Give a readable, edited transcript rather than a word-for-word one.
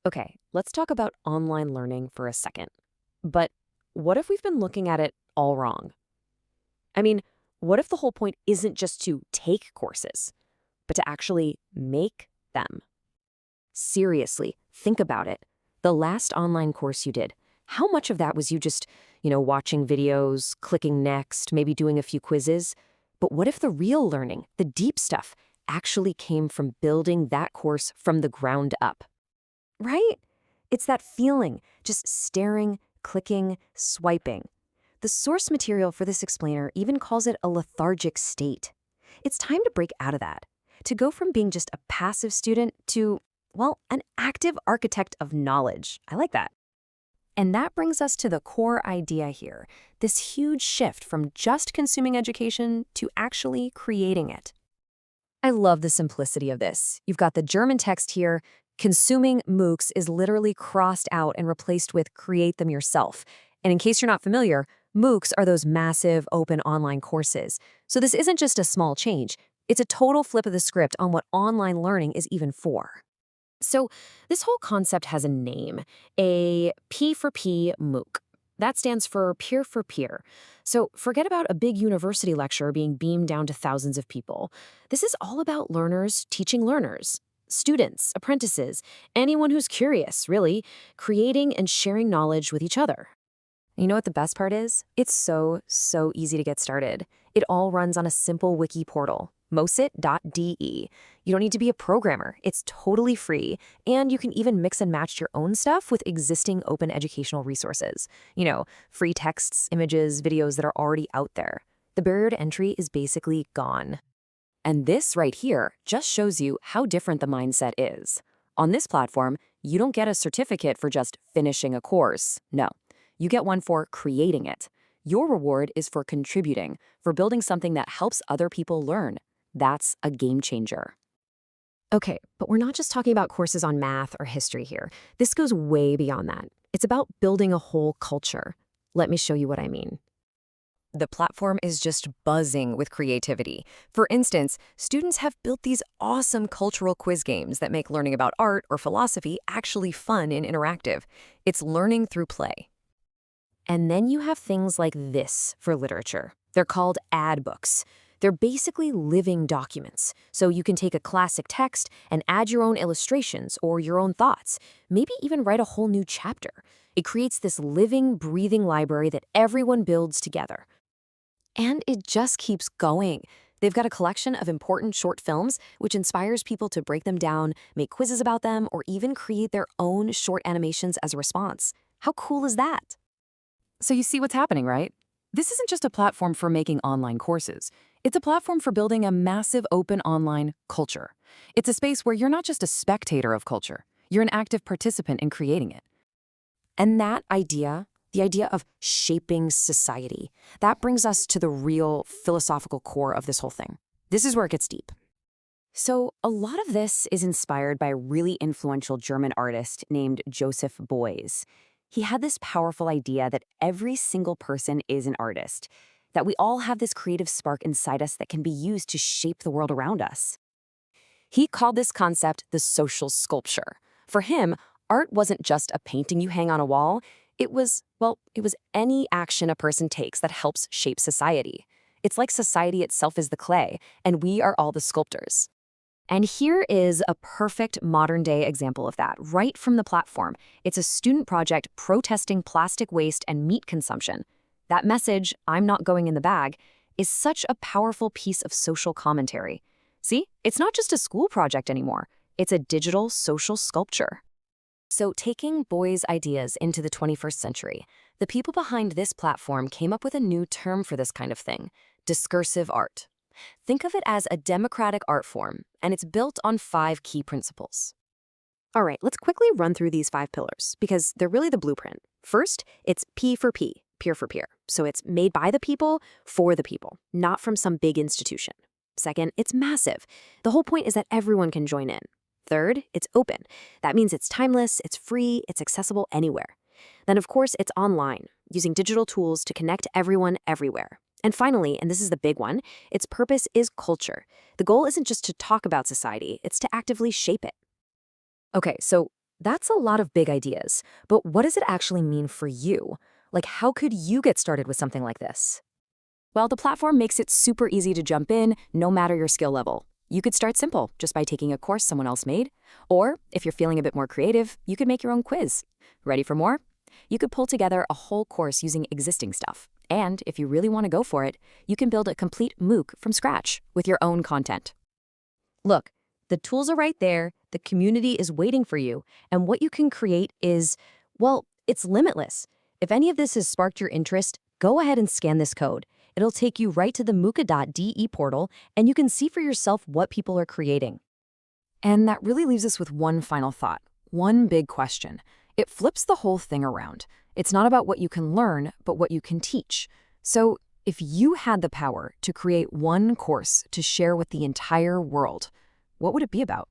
Okay, let's talk about online learning for a second. But what if we've been looking at it all wrong? I mean, what if the whole point isn't just to take courses, but to actually make them? Seriously, think about it. The last online course you did, how much of that was you just, watching videos, clicking next, maybe doing a few quizzes? But what if the real learning, the deep stuff, actually came from building that course from the ground up? Right? It's that feeling, just staring, clicking, swiping. The source material for this explainer even calls it a lethargic state. It's time to break out of that, to go from being just a passive student to, well, an active architect of knowledge. I like that. And that brings us to the core idea here, this huge shift from just consuming education to actually creating it. I love the simplicity of this. You've got the German text here. Consuming MOOCs is literally crossed out and replaced with create them yourself. And in case you're not familiar, MOOCs are those massive open online courses. So this isn't just a small change. It's a total flip of the script on what online learning is even for. So this whole concept has a name, a P for P MOOC. That stands for peer for peer. So forget about a big university lecture being beamed down to thousands of people. This is all about learners teaching learners, students, apprentices, anyone who's curious, really, creating and sharing knowledge with each other. You know what the best part is? It's so easy to get started. It all runs on a simple wiki portal, MOOCit.de. You don't need to be a programmer. It's totally free, and you can even mix and match your own stuff with existing open educational resources. Free texts, images, videos that are already out there. The barrier to entry is basically gone. And this right here just shows you how different the mindset is. On this platform, you don't get a certificate for just finishing a course. No, you get one for creating it. Your reward is for contributing, for building something that helps other people learn. That's a game changer. Okay, but we're not just talking about courses on math or history here. This goes way beyond that. It's about building a whole culture. Let me show you what I mean. The platform is just buzzing with creativity. For instance, students have built these awesome cultural quiz games that make learning about art or philosophy actually fun and interactive. It's learning through play. And then you have things like this for literature. They're called ad books. They're basically living documents. So you can take a classic text and add your own illustrations or your own thoughts, maybe even write a whole new chapter. It creates this living, breathing library that everyone builds together. And it just keeps going. They've got a collection of important short films, which inspires people to break them down, make quizzes about them, or even create their own short animations as a response. How cool is that? So you see what's happening, right? This isn't just a platform for making online courses. It's a platform for building a massive open online culture. It's a space where you're not just a spectator of culture, you're an active participant in creating it. And that idea, the idea of shaping society, that brings us to the real philosophical core of this whole thing. This is where it gets deep. So a lot of this is inspired by a really influential German artist named Joseph Beuys. He had this powerful idea that every single person is an artist, that we all have this creative spark inside us that can be used to shape the world around us. He called this concept the social sculpture. For him, art wasn't just a painting you hang on a wall. It was any action a person takes that helps shape society. It's like society itself is the clay, and we are all the sculptors. And here is a perfect modern-day example of that, right from the platform. It's a student project protesting plastic waste and meat consumption. That message, "I'm not going in the bag," is such a powerful piece of social commentary. See, it's not just a school project anymore. It's a digital social sculpture. So taking Beuys' ideas into the 21st century, the people behind this platform came up with a new term for this kind of thing: discursive art. Think of it as a democratic art form, and it's built on 5 key principles. All right, let's quickly run through these 5 pillars, because they're really the blueprint. First, it's P for P, peer for peer. So it's made by the people, for the people, not from some big institution. Second, it's massive. The whole point is that everyone can join in. Third, it's open. That means it's timeless, it's free, it's accessible anywhere. Then, of course, it's online, using digital tools to connect everyone everywhere. And finally, and this is the big one, its purpose is culture. The goal isn't just to talk about society, it's to actively shape it. Okay, so That's a lot of big ideas, but what does it actually mean for you? Like, how could you get started with something like this? Well, the platform makes it super easy to jump in, no matter your skill level. You could start simple, just by taking a course someone else made. Or, if you're feeling a bit more creative, you could make your own quiz. Ready for more? You could pull together a whole course using existing stuff. And if you really want to go for it, you can build a complete MOOC from scratch with your own content. Look, the tools are right there, the community is waiting for you, and what you can create is, well, it's limitless. If any of this has sparked your interest, go ahead and scan this code. It'll take you right to the mooca.de portal, and you can see for yourself what people are creating. And that really leaves us with one final thought, one big question. It flips the whole thing around. It's not about what you can learn, but what you can teach. So, if you had the power to create one course to share with the entire world, what would it be about?